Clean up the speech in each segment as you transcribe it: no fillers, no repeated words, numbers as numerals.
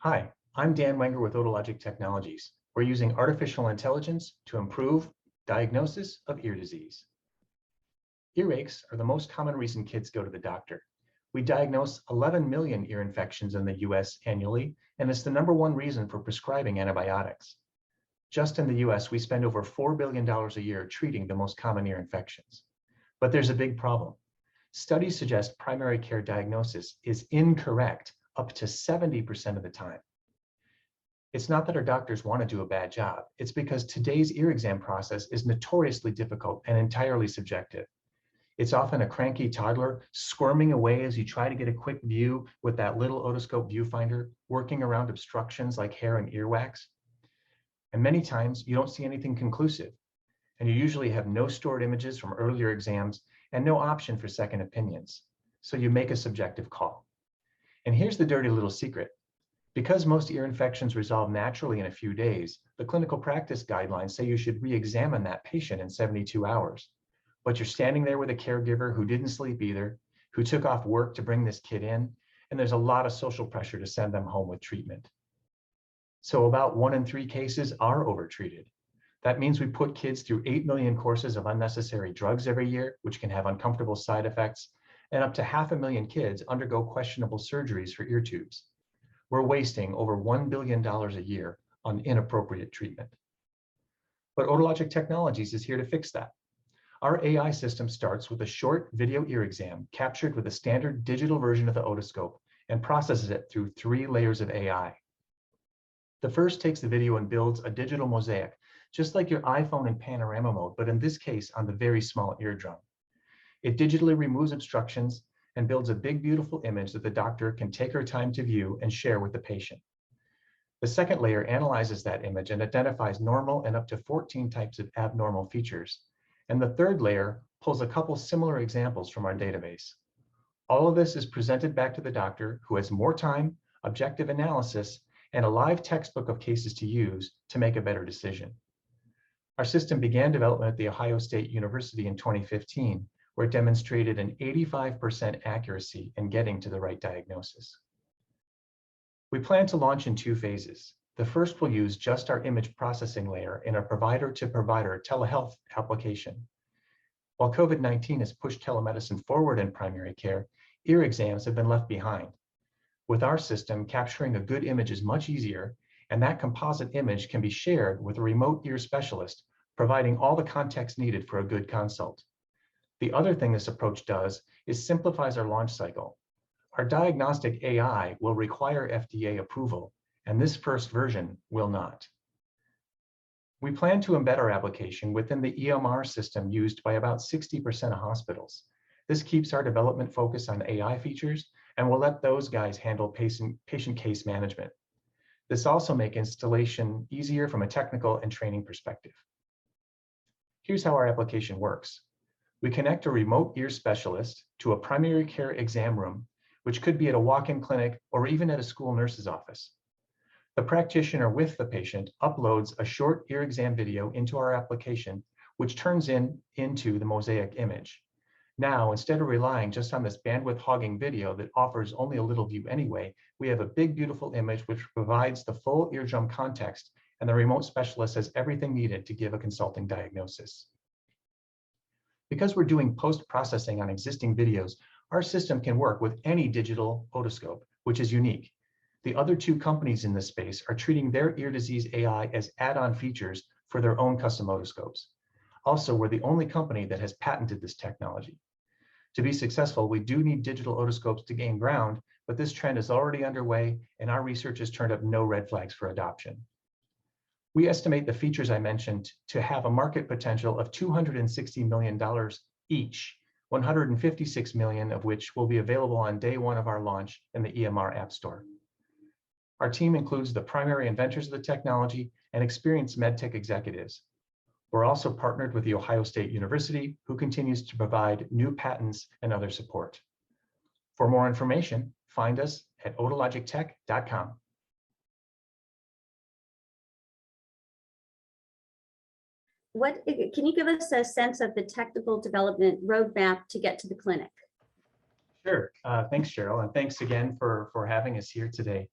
Hi, I'm Dan Wenger with Otologic Technologies. We're using artificial intelligence to improve diagnosis of ear disease. Earaches are the most common reason kids go to the doctor. We diagnose 11 million ear infections in the US annually, and it's the #1 reason for prescribing antibiotics. Just in the US, we spend over $4 billion a year treating the most common ear infections. But there's a big problem. Studies suggest primary care diagnosis is incorrect up to 70% of the time. It's not that our doctors want to do a bad job. It's because today's ear exam process is notoriously difficult and entirely subjective. It's often a cranky toddler squirming away as you try to get a quick view with that little otoscope viewfinder, working around obstructions like hair and earwax. And many times you don't see anything conclusive, and you usually have no stored images from earlier exams and no option for second opinions. So you make a subjective call. And here's the dirty little secret. Because most ear infections resolve naturally in a few days, the clinical practice guidelines say you should re-examine that patient in 72 hours. But you're standing there with a caregiver who didn't sleep either, who took off work to bring this kid in, and there's a lot of social pressure to send them home with treatment. So about 1 in 3 cases are overtreated. That means we put kids through 8 million courses of unnecessary drugs every year, which can have uncomfortable side effects, and up to 500,000 kids undergo questionable surgeries for ear tubes. We're wasting over $1 billion a year on inappropriate treatment. But Otologic Technologies is here to fix that. Our AI system starts with a short video ear exam captured with a standard digital version of the otoscope and processes it through 3 layers of AI. The first takes the video and builds a digital mosaic, just like your iPhone in panorama mode, but in this case on the very small eardrum. It digitally removes obstructions and builds a big, beautiful image that the doctor can take her time to view and share with the patient. The second layer analyzes that image and identifies normal and up to 14 types of abnormal features. And the third layer pulls a couple similar examples from our database. All of this is presented back to the doctor, who has more time, objective analysis, and a live textbook of cases to use to make a better decision. Our system began development at The Ohio State University in 2015, where it demonstrated an 85% accuracy in getting to the right diagnosis. We plan to launch in 2 phases. The first will use just our image processing layer in a provider-to-provider telehealth application. While COVID-19 has pushed telemedicine forward in primary care, ear exams have been left behind. With our system, capturing a good image is much easier, and that composite image can be shared with a remote ear specialist, providing all the context needed for a good consult. The other thing this approach does is simplifies our launch cycle. Our diagnostic AI will require FDA approval, and this first version will not. We plan to embed our application within the EMR system used by about 60% of hospitals. This keeps our development focus on AI features, and we'll let those guys handle patient case management. This also makes installation easier from a technical and training perspective. Here's how our application works. We connect a remote ear specialist to a primary care exam room, which could be at a walk-in clinic or even at a school nurse's office. The practitioner with the patient uploads a short ear exam video into our application, which turns into the mosaic image. Now, instead of relying just on this bandwidth-hogging video that offers only a little view anyway, we have a big, beautiful image which provides the full eardrum context, and the remote specialist has everything needed to give a consulting diagnosis. Because we're doing post-processing on existing videos, our system can work with any digital otoscope, which is unique. The other 2 companies in this space are treating their ear disease AI as add-on features for their own custom otoscopes. Also, we're the only company that has patented this technology. To be successful, we do need digital otoscopes to gain ground, but this trend is already underway, and our research has turned up no red flags for adoption. We estimate the features I mentioned to have a market potential of $260 million each, $156 million of which will be available on day 1 of our launch in the EMR App Store. Our team includes the primary inventors of the technology and experienced medtech executives. We're also partnered with The Ohio State University, who continues to provide new patents and other support. For more information, find us at otologictech.com. Can you give us a sense of the technical development roadmap to get to the clinic? Sure. Thanks, Cheryl, and thanks again for having us here today.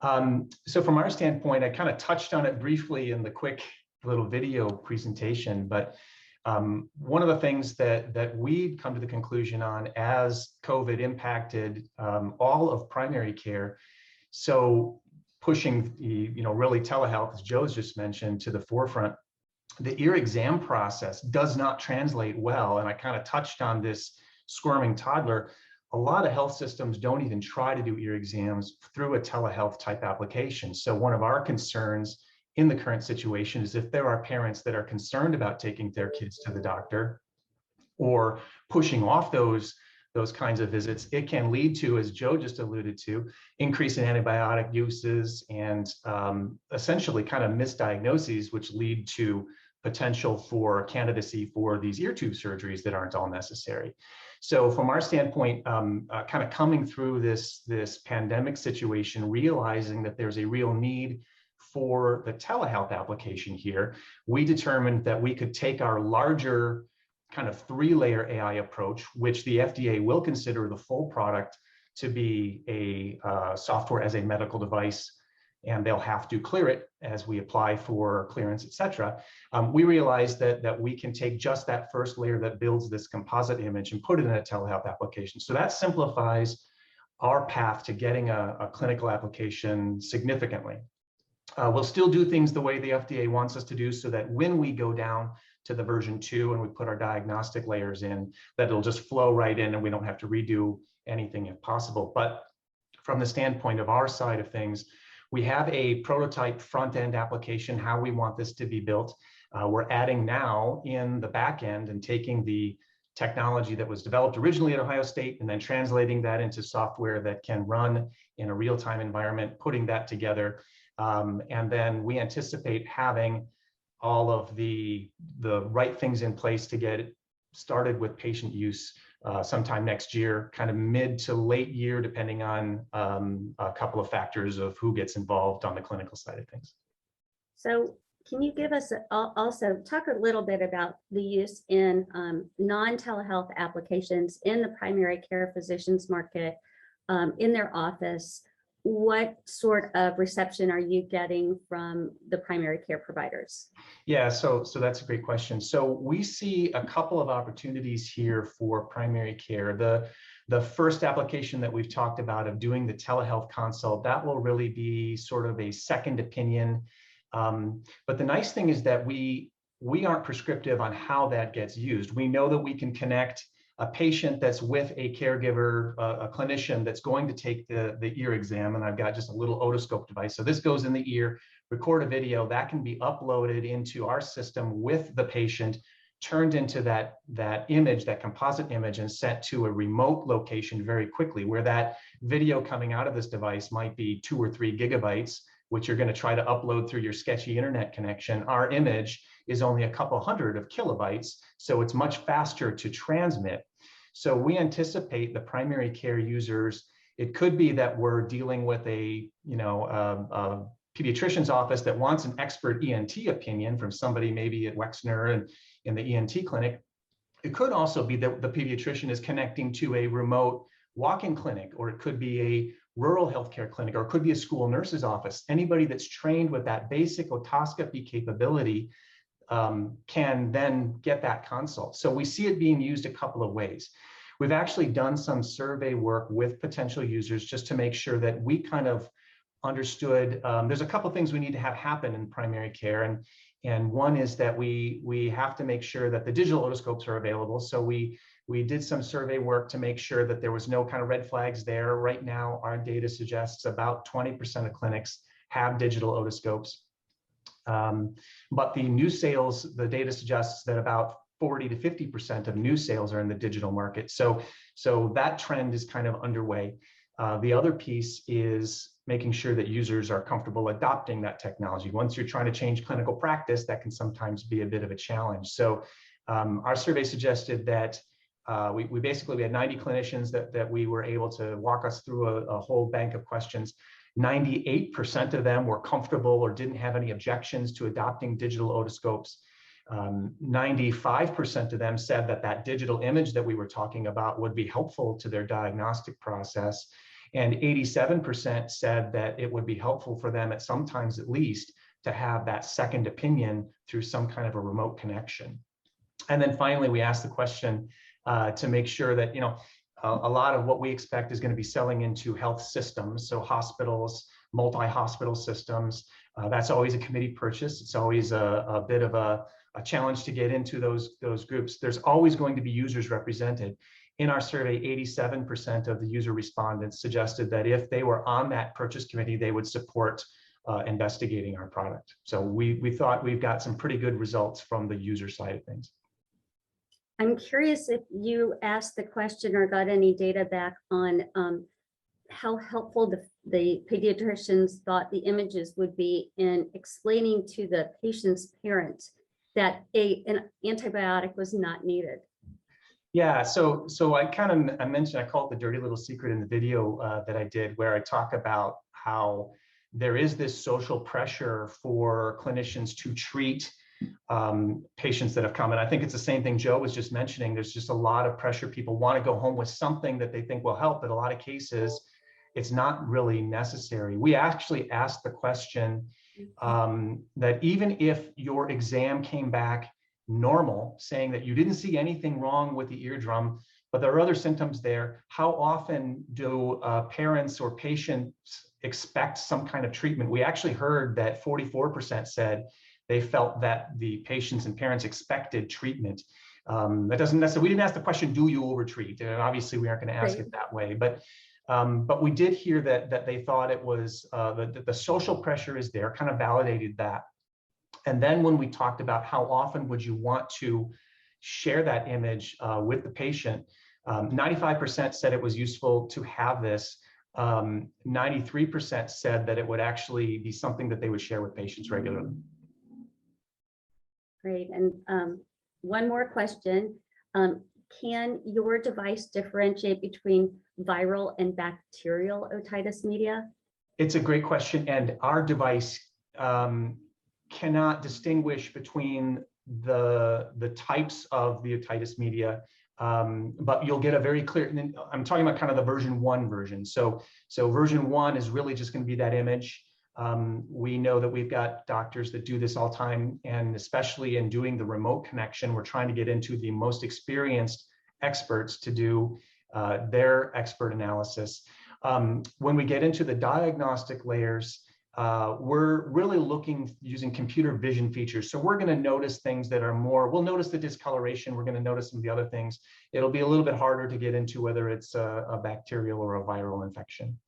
So from our standpoint, I kind of touched on it briefly in the quick little video presentation, but one of the things that we'd come to the conclusion on as COVID impacted all of primary care, so pushing really telehealth, as Joe's just mentioned, to the forefront, the ear exam process does not translate well. And I kind of touched on this squirming toddler. A lot of health systems don't even try to do ear exams through a telehealth type application. So one of our concerns in the current situation is if there are parents that are concerned about taking their kids to the doctor or pushing off those kinds of visits, it can lead to, as Joe just alluded to, increase in antibiotic uses and essentially kind of misdiagnoses, which lead to potential for candidacy for these ear tube surgeries that aren't all necessary. So from our standpoint, kind of coming through this pandemic situation, realizing that there's a real need for the telehealth application here, we determined that we could take our larger kind of 3-layer AI approach, which the FDA will consider the full product to be a software as a medical device, and they'll have to clear it as we apply for clearance, et cetera. We realized that we can take just that first layer that builds this composite image and put it in a telehealth application. So that simplifies our path to getting a clinical application significantly. We'll still do things the way the FDA wants us to do, so that when we go down to the version 2 and we put our diagnostic layers in, that it'll just flow right in and we don't have to redo anything if possible. But from the standpoint of our side of things, we have a prototype front-end application, how we want this to be built. We're adding now in the back end and taking the technology that was developed originally at Ohio State and then translating that into software that can run in a real-time environment, putting that together. And then we anticipate having all of the right things in place to get started with patient use sometime next year, kind of mid to late year, depending on a couple of factors of who gets involved on the clinical side of things. So can you give us also talk a little bit about the use in non-telehealth applications in the primary care physicians market, in their office? What sort of reception are you getting from the primary care providers? Yeah, so that's a great question. So we see a couple of opportunities here for primary care. The first application that we've talked about of doing the telehealth consult, that will really be sort of a second opinion. But the nice thing is that we aren't prescriptive on how that gets used. We know that we can connect a patient that's with a caregiver, a clinician that's going to take the ear exam, and I've got just a little otoscope device. So this goes in the ear, record a video, that can be uploaded into our system with the patient, turned into that image, that composite image, and sent to a remote location very quickly, where that video coming out of this device might be 2 or 3 gigabytes, which you're going to try to upload through your sketchy internet connection. Our image is only a couple hundred of kilobytes, so it's much faster to transmit. So we anticipate the primary care users, it could be that we're dealing with a pediatrician's office that wants an expert ENT opinion from somebody maybe at Wexner and in the ENT clinic. It could also be that the pediatrician is connecting to a remote walk-in clinic, or it could be a rural healthcare clinic, or it could be a school nurse's office. Anybody that's trained with that basic otoscopy capability can then get that consult. So we see it being used a couple of ways. We've actually done some survey work with potential users just to make sure that we kind of understood, there's a couple of things we need to have happen in primary care. And one is that we have to make sure that the digital otoscopes are available. So we did some survey work to make sure that there was no kind of red flags there. Right now, our data suggests about 20% of clinics have digital otoscopes. But the new sales, the data suggests that about 40 to 50% of new sales are in the digital market. So that trend is kind of underway. The other piece is making sure that users are comfortable adopting that technology. Once you're trying to change clinical practice, that can sometimes be a bit of a challenge. So our survey suggested that we basically had 90 clinicians that we were able to walk us through a whole bank of questions. 98% of them were comfortable or didn't have any objections to adopting digital otoscopes. 95% of them said that digital image that we were talking about would be helpful to their diagnostic process. And 87% said that it would be helpful for them at sometimes at least to have that second opinion through some kind of a remote connection. And then finally, we asked the question to make sure that, you know, a lot of what we expect is going to be selling into health systems, so hospitals, multi-hospital systems. That's always a committee purchase. It's always a bit of a challenge to get into those groups. There's always going to be users represented. In our survey, 87% of the user respondents suggested that if they were on that purchase committee, they would support investigating our product. So we thought we've got some pretty good results from the user side of things. I'm curious if you asked the question or got any data back on how helpful the pediatricians thought the images would be in explaining to the patient's parents that an antibiotic was not needed. Yeah, so I mentioned, I call it the dirty little secret in the video that I did, where I talk about how there is this social pressure for clinicians to treat patients that have come. And I think it's the same thing Joe was just mentioning. There's just a lot of pressure. People want to go home with something that they think will help, but a lot of cases, it's not really necessary. We actually asked the question that even if your exam came back normal, saying that you didn't see anything wrong with the eardrum, but there are other symptoms there, how often do parents or patients expect some kind of treatment? We actually heard that 44% said they felt that the patients and parents expected treatment. That doesn't necessarily, we didn't ask the question, do you overtreat? And obviously we aren't going to ask it that way, but we did hear that they thought it was, the social pressure is there, kind of validated that. And then when we talked about how often would you want to share that image with the patient, 95% said it was useful to have this. 93% said that it would actually be something that they would share with patients regularly. Great. And one more question. Can your device differentiate between viral and bacterial otitis media? It's a great question. And our device cannot distinguish between the types of the otitis media, but you'll get a very clear, and I'm talking about kind of the version 1 version. So version 1 is really just going to be that image. We know that we've got doctors that do this all the time, and especially in doing the remote connection, we're trying to get into the most experienced experts to do their expert analysis. When we get into the diagnostic layers, we're really looking using computer vision features. So we're going to notice things that are more, we'll notice the discoloration, we're going to notice some of the other things. It'll be a little bit harder to get into whether it's a bacterial or a viral infection.